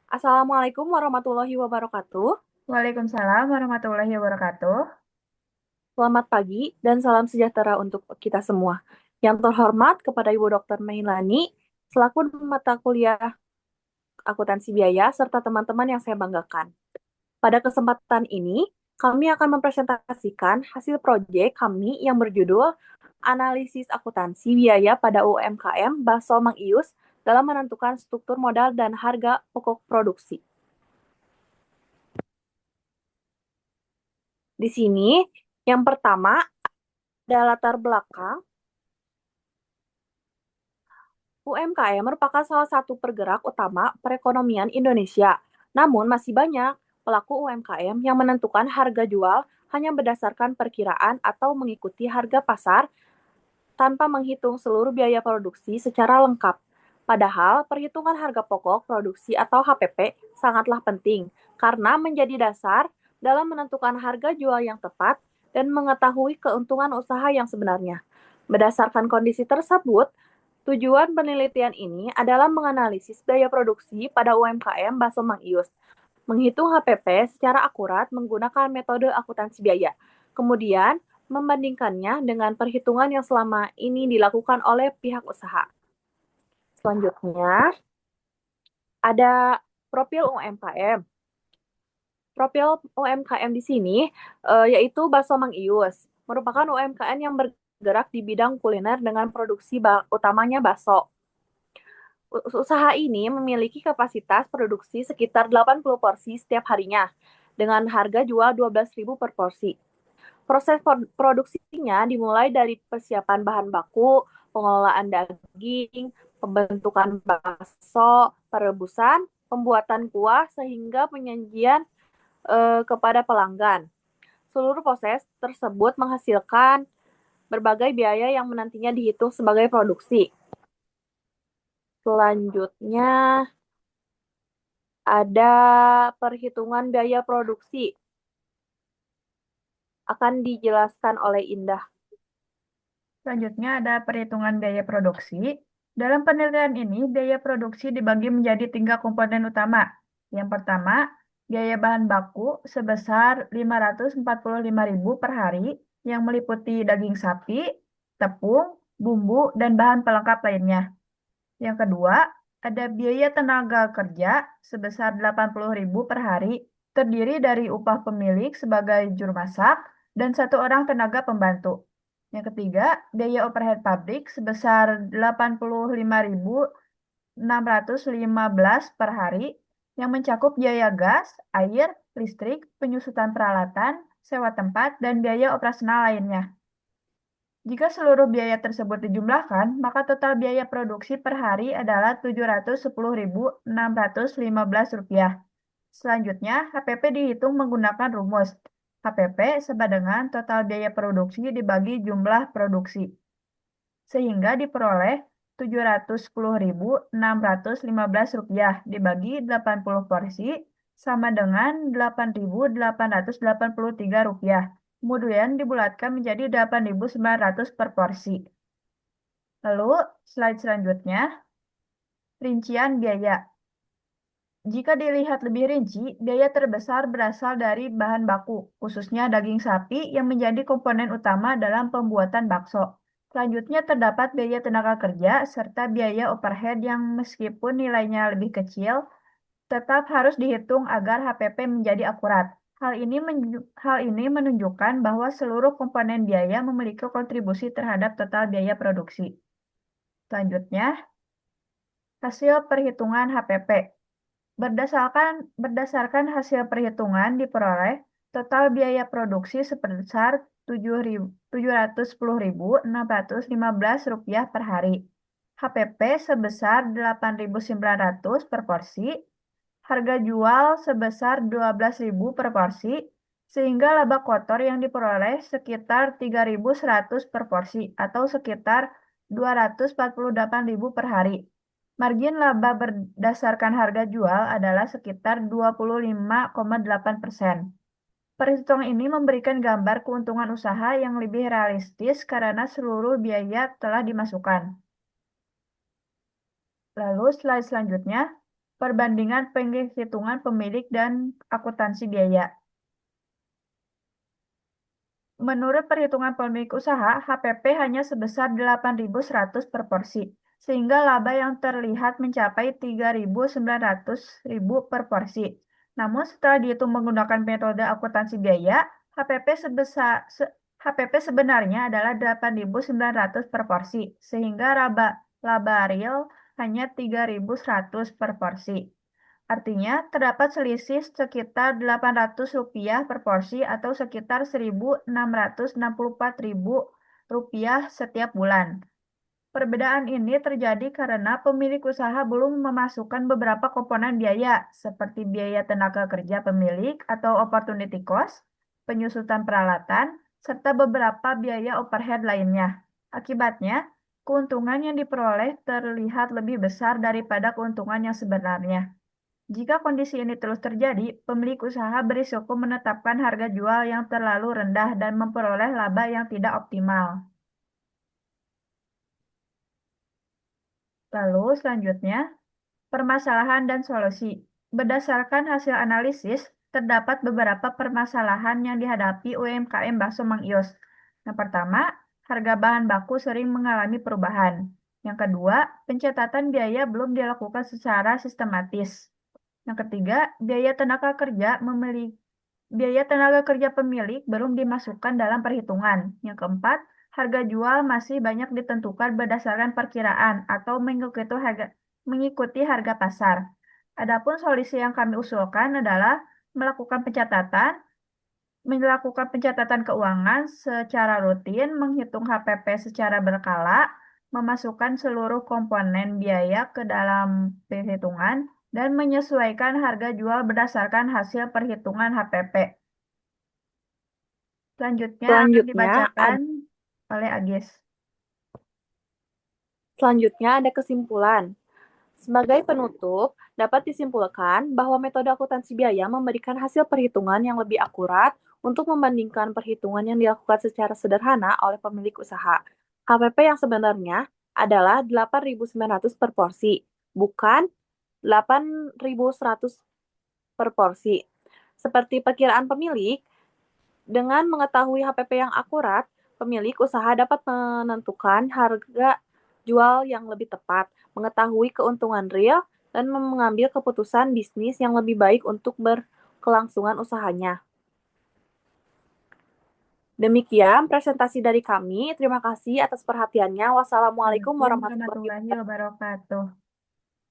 Assalamualaikum warahmatullahi wabarakatuh. Waalaikumsalam warahmatullahi wabarakatuh. Selamat pagi dan salam sejahtera untuk kita semua. Yang terhormat kepada Ibu Dr. Meilani, selaku mata kuliah akuntansi biaya, serta teman-teman yang saya banggakan. Pada kesempatan ini, kami akan mempresentasikan hasil proyek kami yang berjudul Analisis Akuntansi Biaya pada UMKM Baso Mang Ius dalam menentukan struktur modal dan harga pokok produksi. Di sini, yang pertama ada latar belakang. UMKM merupakan salah satu pergerak utama perekonomian Indonesia. Namun masih banyak pelaku UMKM yang menentukan harga jual hanya berdasarkan perkiraan atau mengikuti harga pasar tanpa menghitung seluruh biaya produksi secara lengkap. Padahal perhitungan harga pokok produksi atau HPP sangatlah penting karena menjadi dasar dalam menentukan harga jual yang tepat dan mengetahui keuntungan usaha yang sebenarnya. Berdasarkan kondisi tersebut, tujuan penelitian ini adalah menganalisis biaya produksi pada UMKM Baso Mang Ius, menghitung HPP secara akurat menggunakan metode akuntansi biaya. Kemudian, membandingkannya dengan perhitungan yang selama ini dilakukan oleh pihak usaha. Selanjutnya, ada profil UMKM. Profil UMKM di sini yaitu Baso Mang Ius, merupakan UMKM yang bergerak di bidang kuliner dengan produksi utamanya bakso. Usaha ini memiliki kapasitas produksi sekitar 80 porsi setiap harinya, dengan harga jual 12.000 per porsi. Proses produksinya dimulai dari persiapan bahan baku, pengelolaan daging, pembentukan bakso, perebusan, pembuatan kuah, sehingga penyajian kepada pelanggan. Seluruh proses tersebut menghasilkan berbagai biaya yang menantinya dihitung sebagai produksi. Selanjutnya ada perhitungan biaya produksi. Akan dijelaskan oleh Indah. Selanjutnya ada perhitungan biaya produksi. Dalam penelitian ini, biaya produksi dibagi menjadi tiga komponen utama. Yang pertama, biaya bahan baku sebesar 545.000 per hari yang meliputi daging sapi, tepung, bumbu, dan bahan pelengkap lainnya. Yang kedua, ada biaya tenaga kerja sebesar 80.000 per hari, terdiri dari upah pemilik sebagai juru masak dan satu orang tenaga pembantu. Yang ketiga, biaya overhead pabrik sebesar 85.615 per hari, yang mencakup biaya gas, air, listrik, penyusutan peralatan, sewa tempat, dan biaya operasional lainnya. Jika seluruh biaya tersebut dijumlahkan, maka total biaya produksi per hari adalah Rp710.615. Selanjutnya, HPP dihitung menggunakan rumus. HPP sama dengan total biaya produksi dibagi jumlah produksi. Sehingga diperoleh Rp710.615 dibagi 80 porsi sama dengan Rp8.883. Kemudian dibulatkan menjadi 8.900 per porsi. Lalu, slide selanjutnya, rincian biaya. Jika dilihat lebih rinci, biaya terbesar berasal dari bahan baku, khususnya daging sapi yang menjadi komponen utama dalam pembuatan bakso. Selanjutnya terdapat biaya tenaga kerja serta biaya overhead yang meskipun nilainya lebih kecil, tetap harus dihitung agar HPP menjadi akurat. Hal ini menunjukkan bahwa seluruh komponen biaya memiliki kontribusi terhadap total biaya produksi. Selanjutnya, hasil perhitungan HPP. Berdasarkan hasil perhitungan diperoleh total biaya produksi sebesar Rp710.615 per hari. HPP sebesar 8.900 per porsi, harga jual sebesar 12.000 per porsi, sehingga laba kotor yang diperoleh sekitar 3.100 per porsi atau sekitar 248.000 per hari. Margin laba berdasarkan harga jual adalah sekitar 25,8%. Perhitungan ini memberikan gambar keuntungan usaha yang lebih realistis karena seluruh biaya telah dimasukkan. Lalu slide selanjutnya, Perbandingan penghitungan pemilik dan akuntansi biaya. Menurut perhitungan pemilik usaha, HPP hanya sebesar 8.100 per porsi, sehingga laba yang terlihat mencapai 3.900 per porsi. Namun setelah dihitung menggunakan metode akuntansi biaya, HPP sebenarnya adalah 8.900 per porsi, sehingga laba real hanya 3.100 per porsi. Artinya, terdapat selisih sekitar Rp800 per porsi atau sekitar Rp1.664.000 setiap bulan. Perbedaan ini terjadi karena pemilik usaha belum memasukkan beberapa komponen biaya, seperti biaya tenaga kerja pemilik atau opportunity cost, penyusutan peralatan, serta beberapa biaya overhead lainnya. Akibatnya, keuntungan yang diperoleh terlihat lebih besar daripada keuntungan yang sebenarnya. Jika kondisi ini terus terjadi, pemilik usaha berisiko menetapkan harga jual yang terlalu rendah dan memperoleh laba yang tidak optimal. Lalu, selanjutnya, permasalahan dan solusi. Berdasarkan hasil analisis, terdapat beberapa permasalahan yang dihadapi UMKM bakso Mang Yos. Yang pertama, harga bahan baku sering mengalami perubahan. Yang kedua, pencatatan biaya belum dilakukan secara sistematis. Yang ketiga, biaya tenaga kerja pemilik belum dimasukkan dalam perhitungan. Yang keempat, harga jual masih banyak ditentukan berdasarkan perkiraan atau mengikuti harga pasar. Adapun solusi yang kami usulkan adalah melakukan pencatatan, keuangan secara rutin, menghitung HPP secara berkala, memasukkan seluruh komponen biaya ke dalam perhitungan, dan menyesuaikan harga jual berdasarkan hasil perhitungan HPP. Selanjutnya akan Selanjutnya, dibacakan oleh Agis. ada kesimpulan. Sebagai penutup, dapat disimpulkan bahwa metode akuntansi biaya memberikan hasil perhitungan yang lebih akurat untuk membandingkan perhitungan yang dilakukan secara sederhana oleh pemilik usaha. HPP yang sebenarnya adalah 8.900 per porsi, bukan 8.100 per porsi. Seperti perkiraan pemilik, dengan mengetahui HPP yang akurat, pemilik usaha dapat menentukan harga jual yang lebih tepat, mengetahui keuntungan real, dan mengambil keputusan bisnis yang lebih baik untuk berkelangsungan usahanya. Demikian presentasi dari kami. Terima kasih atas perhatiannya. Wassalamualaikum Waalaikumsalam warahmatullahi warahmatullahi wabarakatuh. wabarakatuh.